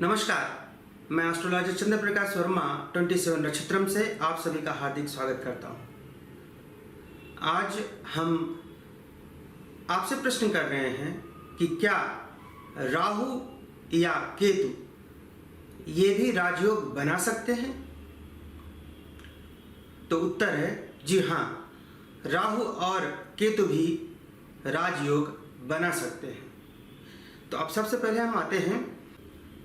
नमस्कार, मैं एस्ट्रोलॉजर चंद्र प्रकाश वर्मा 27 नक्षत्रम से आप सभी का हार्दिक स्वागत करता हूं। आज हम आपसे प्रश्न कर रहे हैं कि क्या राहु या केतु ये भी राजयोग बना सकते हैं? तो उत्तर है जी हाँ, राहु और केतु भी राजयोग बना सकते हैं। तो अब सबसे पहले हम आते हैं,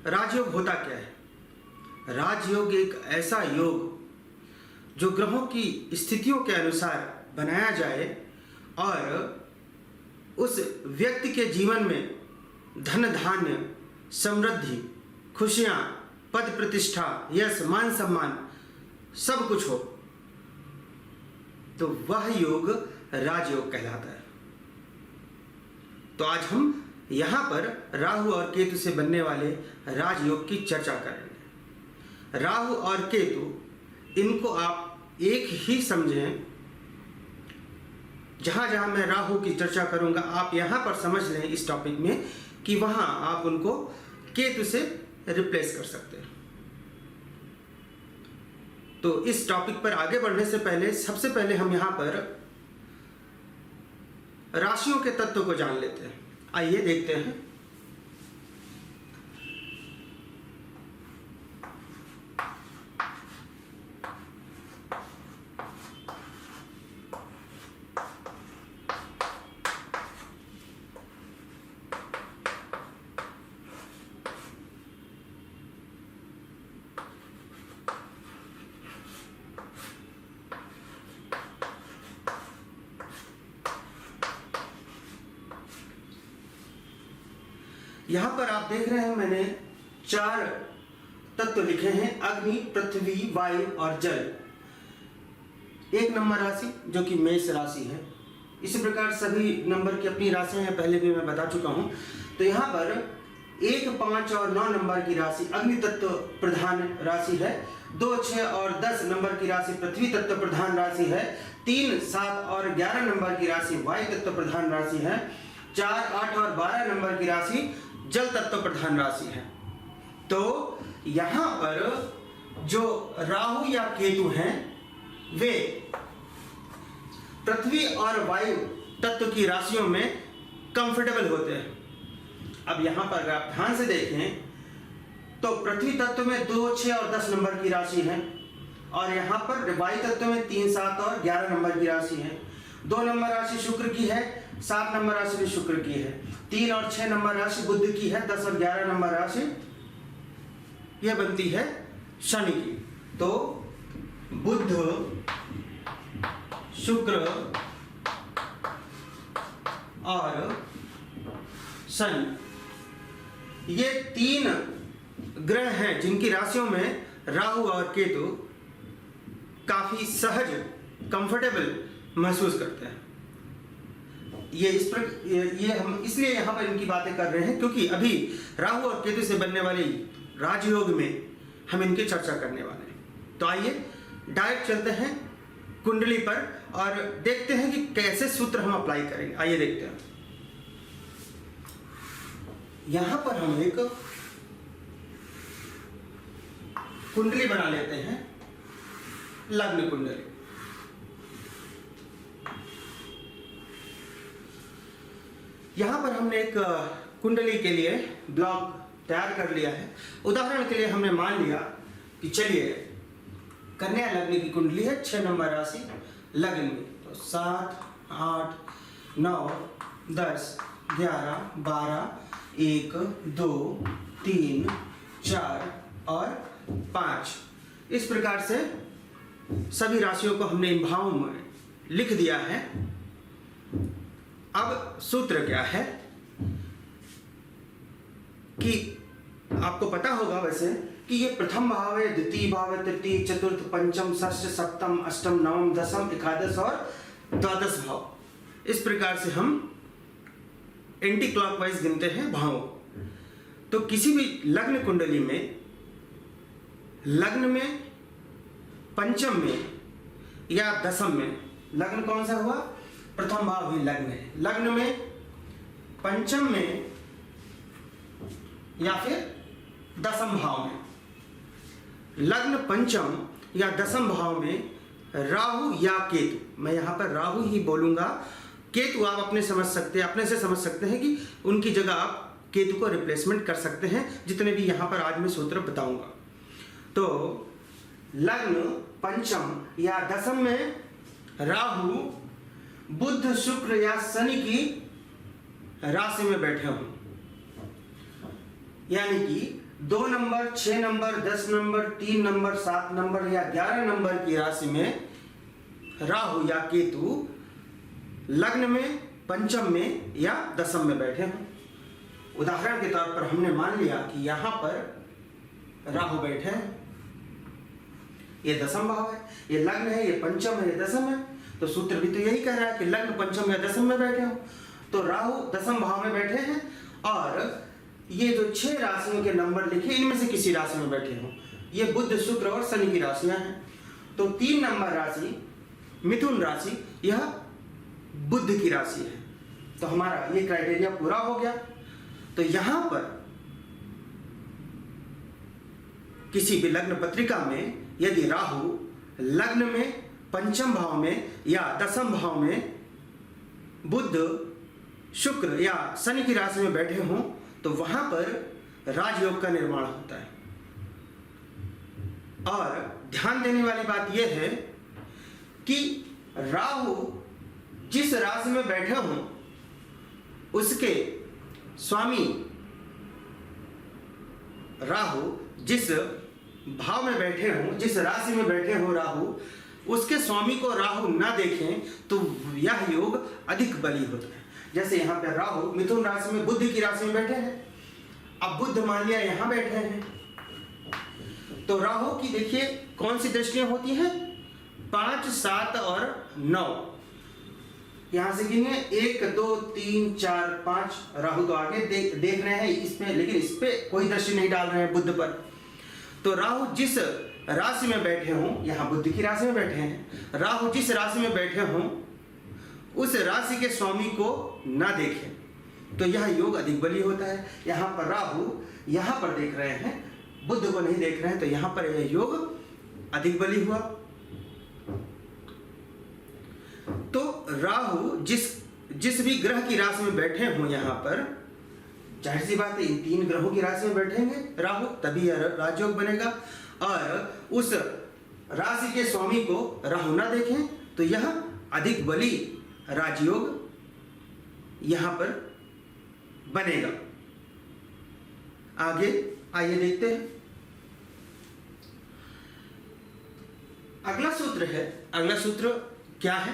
राजयोग होता क्या है? राजयोग एक ऐसा योग जो ग्रहों की स्थितियों के अनुसार बनाया जाए और उस व्यक्ति के जीवन में धन धान्य, समृद्धि, खुशियां, पद प्रतिष्ठा, यश, मान सम्मान सब कुछ हो, तो वह योग राजयोग कहलाता है। तो आज हम यहाँ पर राहु और केतु से बनने वाले राजयोग की चर्चा करेंगे। राहु और केतु, इनको आप एक ही समझें। जहाँ जहाँ मैं राहु की चर्चा करूँगा, आप यहाँ पर समझ लें इस टॉपिक में कि वहाँ आप उनको केतु से रिप्लेस कर सकते हैं। तो इस टॉपिक पर आगे बढ़ने से पहले सबसे पहले हम यहाँ पर राशियों के तत्व को जान लेते हैं। आइए देखते हैं। यहां पर आप देख रहे हैं, मैंने 4 तत्व लिखे हैं: अग्नि, पृथ्वी, वायु और जल। 1 नंबर राशि जो कि मेष राशि है। इसी प्रकार सभी नंबर की अपनी राशियां हैं, पहले भी मैं बता चुका हूं। तो यहाँ पर 1, 5 और 9 नंबर की राशि अग्नि तत्व प्रधान राशि है। 2, 6 और 10 नंबर की राशि पृथ्वी तत्व प्रधान राशि है। 3, 7 और 11 नंबर की राशि वायु तत्व प्रधान राशि है। 4, 8 और 12 नंबर की राशि जल तत्व प्रधान राशि है। तो यहां पर जो राहु या केतु हैं, वे पृथ्वी और वायु तत्व की राशियों में कंफर्टेबल होते हैं। अब यहां पर अगर आप ध्यान से देखें तो पृथ्वी तत्व में 2, 6 और 10 नंबर की राशि है, और यहां पर वायु तत्व में 3, 7 और 11 नंबर की राशि है। 2 नंबर राशि शुक्र की है, 7 नंबर राशि भी शुक्र की है। 3 और 6 नंबर राशि बुध की है। 10 और 11 नंबर राशि यह बनती है शनि की। तो बुध, शुक्र और शनि, ये 3 ग्रह हैं जिनकी राशियों में राहु और केतु काफी सहज, कंफर्टेबल महसूस करते हैं। ये हम इसलिए यहाँ पर इनकी बातें कर रहे हैं क्योंकि अभी राहु और केतु से बनने वाले राजयोग में हम इनकी चर्चा करने वाले हैं। तो आइए डायरेक्ट चलते हैं कुंडली पर और देखते हैं कि कैसे सूत्र हम अप्लाई करेंगे। आइए देखते हैं। यहाँ पर हम एक कुंडली बना लेते हैं, लग्न कुंडली। यहाँ पर हमने एक कुंडली के लिए ब्लॉक तैयार कर लिया है। उदाहरण के लिए हमने मान लिया कि चलिए कन्या लग्न की कुंडली है, 6 नंबर राशि लग्न में। तो 7, 8, 9, 10, 11, 12, 1, 2, 3, 4 और 5, इस प्रकार से सभी राशियों को हमने इन भावों में लिख दिया है। अब सूत्र क्या है कि आपको पता होगा वैसे कि ये प्रथम भाव है, द्वितीय भाव है, तृतीय, चतुर्थ, पंचम, षष्ठ, सप्तम, अष्टम, नवम, दशम, एकादश और द्वादश भाव। इस प्रकार से हम एंटी क्लॉकवाइज गिनते हैं भावों। तो किसी भी लग्न कुंडली में, लग्न में, पंचम में या दशम में, लग्न कौन सा हुआ? प्रथम भाव ही लग्न है। लग्न में, पंचम में या फिर दसम भाव में, लग्न पंचम या दसम भाव में राहु या केतु, मैं यहाँ पर राहु ही बोलूँगा, केतु आप अपने से समझ सकते हैं कि उनकी जगह आप केतु को रिप्लेसमेंट कर सकते हैं, जितने भी यहाँ पर आज मैं सूत्र बताऊंगा। तो लग्न पंचम या दसम में राहु बुध शुक्र या शनि की राशि में बैठे हों, यानी कि 2 number, 6 number, 10 number, 3 number, 7 number या 11 नंबर की राशि में राहु या केतु लग्न में, पंचम में या दसम में बैठे हों। उदाहरण के तौर पर हमने मान लिया कि यहां पर राहु बैठे हैं, ये दसम भाव है, ये लग्न है, ये पंचम है, ये दसम है, तो सूत्र भी तो यही कह रहा है कि लग्न पंचम या दसम में बैठे हो। तो राहु दसम भाव में बैठे हैं और ये जो 6 राशियों के नंबर लिखे इनमें से किसी राशि में बैठे हो, ये बुध शुक्र और शनि की राशियां हैं। तो 3 नंबर राशि मिथुन राशि, यह बुध की राशि है, तो हमारा ये क्राइटेरिया पूरा हो गया। तो यहां पर किसी भी लग्न पत्रिका में यदि राहु लग्न में, पंचम भाव में या दसम भाव में बुध शुक्र या शनि की राशि में बैठे हों तो वहां पर राजयोग का निर्माण होता है। और ध्यान देने वाली बात यह है कि राहु जिस राशि में बैठे हों उसके स्वामी, राहु जिस भाव में बैठे हों, जिस राशि में बैठे हो राहु, उसके स्वामी को राहु ना देखें तो यह योग अधिक बली होता है। जैसे यहाँ पे राहु मिथुन राशि में बुध की राशि में बैठे हैं, अब बुध मान लिया यहाँ बैठे हैं, तो राहु की देखिए कौन सी दृष्टियां होती हैं, 5, 7 और 9। यहां से गिनिए 1, 2, 3, 4, 5। राहु तो आगे देख रहे हैं इसमें, लेकिन इस पे कोई दृष्टि नहीं डाल रहे हैं बुध पर। तो राहु जिस राशि में बैठे हों, यहाँ बुध की राशि में बैठे हैं, राहु जिस राशि में बैठे हों उस राशि के स्वामी को ना देखें तो यह योग अधिक बली होता है। यहाँ पर राहु यहाँ पर देख रहे हैं, बुध को नहीं देख रहे हैं, तो यहाँ पर यह योग अधिक बली हुआ। तो राहु जिस भी ग्रह की राशि में बैठे हों, यहाँ पर जाहिर सी बात है इन 3 ग्रहों की राशि में बैठेंगे राहु, तभी यह राजयोग बनेगा। और उस राशि के स्वामी को राहु ना देखें तो यह अधिक बली राजयोग यहां पर बनेगा। आगे आइए देखते हैं। अगला सूत्र है, अगला सूत्र क्या है,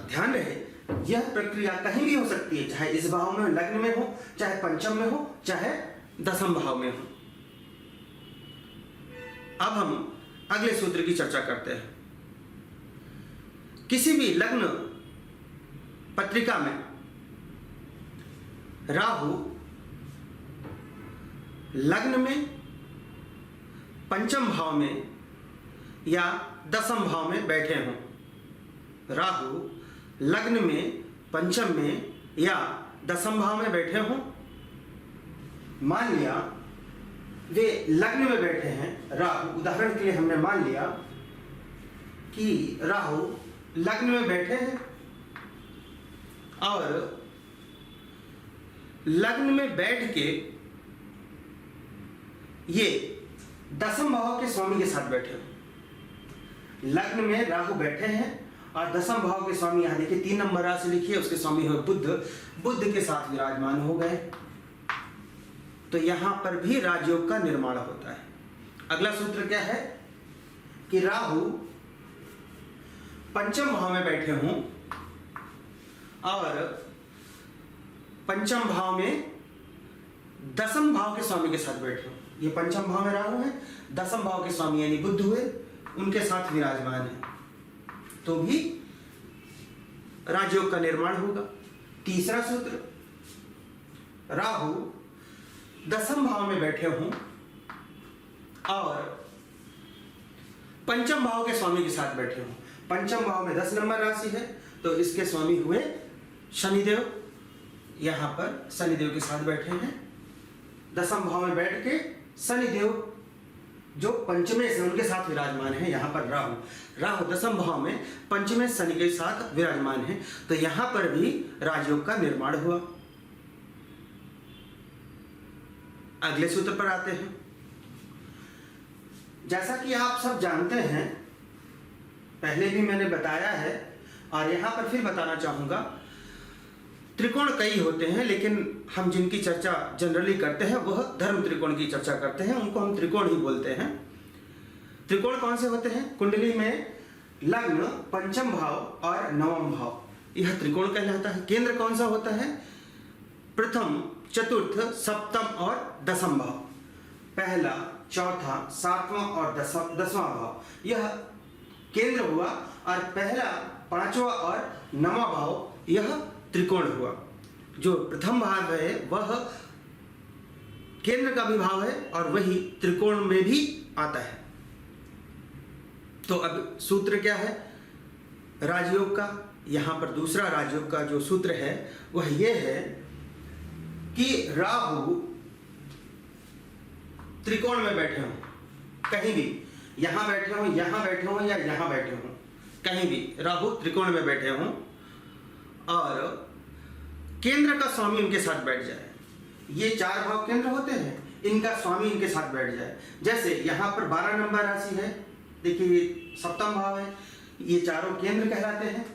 ध्यान रहे यह प्रक्रिया कहीं भी हो सकती है, चाहे इस भाव में लग्न में हो, चाहे पंचम में हो, चाहे दसम भाव में हो। अब हम अगले सूत्र की चर्चा करते हैं। किसी भी लग्न पत्रिका में राहु लग्न में, पंचम भाव में या दसम भाव में बैठे हों, राहु लग्न में, पंचम में या दसम भाव में बैठे हों, मान लिया वे लग्न में बैठे हैं राहु, उदाहरण के लिए हमने मान लिया कि राहु लग्न में बैठे हैं और लग्न में बैठ के ये दसम भाव के स्वामी के साथ बैठे हो। लग्न में राहु बैठे हैं और दसम भाव के स्वामी, यहां देखिए 3 नंबर राशि लिखिए, उसके स्वामी हो बुध, बुध के साथ विराजमान हो गए, तो यहां पर भी राजयोग का निर्माण होता है। अगला सूत्र क्या है कि राहु पंचम भाव में बैठे हों और पंचम भाव में दसम भाव के स्वामी के साथ बैठे हों। ये पंचम भाव में राहु है, दसम भाव के स्वामी यानी बुध हुए, उनके साथ विराजमान है, तो भी राजयोग का निर्माण होगा। तीसरा सूत्र, राहु दसम भाव में बैठे हों और पंचम भाव के स्वामी के साथ बैठे हों। पंचम भाव में 10 नंबर राशि है, तो इसके स्वामी हुए शनिदेव, यहां पर शनिदेव के साथ बैठे हैं। दसम भाव में बैठ के शनिदेव जो पंचमे से उनके साथ विराजमान है। यहाँ पर राहु दसम भाव में पंचमे शनि के साथ विराजमान है, तो यहाँ पर भी राजयोग का निर्माण हुआ। अगले सूत्र पर आते हैं। जैसा कि आप सब जानते हैं, पहले भी मैंने बताया है और यहाँ पर फिर बताना चाहूँगा, त्रिकोण कई होते हैं, लेकिन हम जिनकी चर्चा जनरली करते हैं वह धर्म त्रिकोण की चर्चा करते हैं, उनको हम त्रिकोण ही बोलते हैं। त्रिकोण कौन से होते हैं? कुंडली में लग्न, पंचम भाव और नवम भाव, यह त्रिकोण कहलाता है। केंद्र कौन सा होता है? प्रथम, चतुर्थ, सप्तम और दसम भाव। पहला, चौथा, सातवां और दसवां भाव यह केंद्र हुआ, और पहला, पांचवा और नवा भाव यह त्रिकोण हुआ। जो प्रथम भाव है वह केंद्र का भी भाव है और वही त्रिकोण में भी आता है। तो अब सूत्र क्या है राजयोग का? यहाँ पर दूसरा राजयोग का जो सूत्र है वह यह है कि राहु त्रिकोण में बैठे हों, कहीं भी, यहाँ बैठे हों, यहाँ बैठे हों या यहाँ बैठे हों, कहीं भी राहु त्रिकोण में बैठे हों और केंद्र का स्वामी उनके साथ बैठ जाए। ये 4 भाव केंद्र होते हैं, इनका स्वामी इनके साथ बैठ जाए। जैसे यहाँ पर 12 नंबर राशि है, देखिए ये सप्तम भाव है, ये चारों केंद्र कहलाते हैं।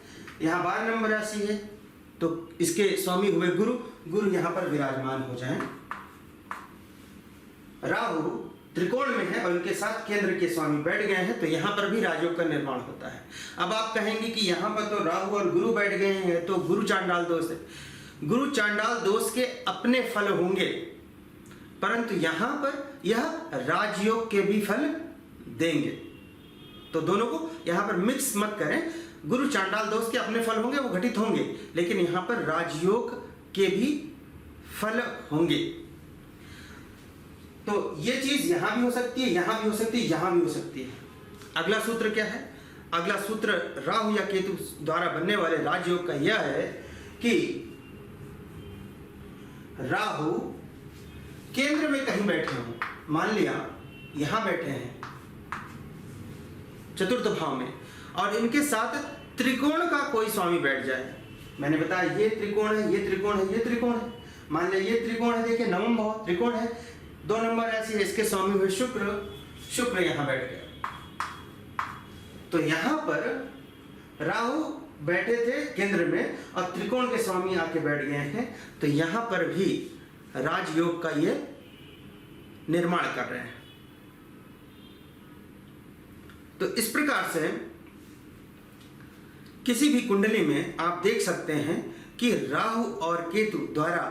यहाँ 12 नंबर राशि है तो इसके स्वामी हुए गुरु यहाँ पर विराजमान हो जाएं। राहु त्रिकोण में है और उनके साथ केंद्र के स्वामी बैठ गए हैं, तो यहाँ पर भी राजयोग का निर्माण होता है। अब आप कहेंगे कि यहाँ पर तो राहु और गुरु बैठ गए हैं तो गुरु चांडाल दोष है। गुरु चांडाल दोष के अपने फल होंगे, परंतु यहाँ पर यह राजयोग के भी फल देंगे। तो दोनों को यहाँ पर मिक्स मत करें। गुरु चांडाल दोष के अपने फल होंगे, वो घटित होंगे, लेकिन यहाँ पर राजयोग के भी फल होंगे। तो ये चीज यहां भी हो सकती है, यहां भी हो सकती है, यहां भी हो सकती है। अगला सूत्र क्या है? अगला सूत्र राहु या केतु द्वारा बनने वाले राजयोग का यह है कि राहु केंद्र में कहीं बैठे हों, मान लिया यहां बैठे हैं चतुर्थ भाव में, और इनके साथ त्रिकोण का कोई स्वामी बैठ जाए। मैंने बताया ये त्रिकोण है, ये त्रिकोण है, ये त्रिकोण है। मान लिया ये त्रिकोण है, देखिए नवम भाव त्रिकोण है, 2 नंबर ऐसी है, इसके स्वामी हुए शुक्र यहां बैठ गया। तो यहां पर राहु बैठे थे केंद्र में और त्रिकोण के स्वामी आके बैठ गए हैं, तो यहां पर भी राजयोग का ये निर्माण कर रहे हैं। तो इस प्रकार से किसी भी कुंडली में आप देख सकते हैं कि राहु और केतु द्वारा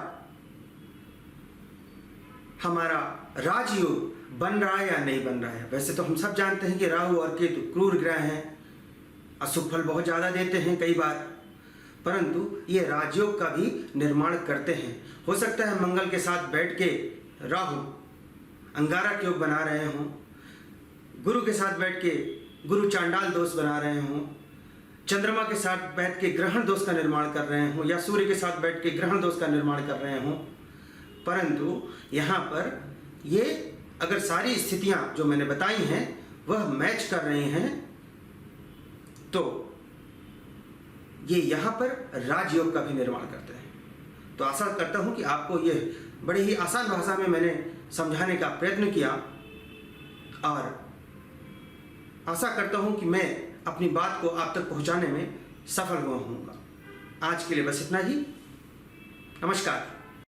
हमारा राजयोग बन रहा है या नहीं बन रहा है। वैसे तो हम सब जानते हैं कि राहु और केतु क्रूर ग्रह हैं, अशुभ फल बहुत ज़्यादा देते हैं कई बार, परंतु ये राजयोग का भी निर्माण करते हैं। हो सकता है मंगल के साथ बैठ के राहु अंगारक योग बना रहे हों, गुरु के साथ बैठ के गुरु चांडाल दोष बना रहे हों, चंद्रमा के साथ बैठ के ग्रहण दोष का निर्माण कर रहे हों, या सूर्य के साथ बैठ के ग्रहण दोष का निर्माण कर रहे हों। परंतु यहाँ पर ये अगर सारी स्थितियाँ जो मैंने बताई हैं वह मैच कर रही हैं, तो ये यहाँ पर राजयोग का भी निर्माण करते हैं। तो आशा करता हूँ कि आपको ये बड़ी ही आसान भाषा में मैंने समझाने का प्रयत्न किया, और आशा करता हूँ कि मैं अपनी बात को आप तक पहुँचाने में सफल हुआ हूँगा। आज के लिए बस इतना ही। नमस्कार।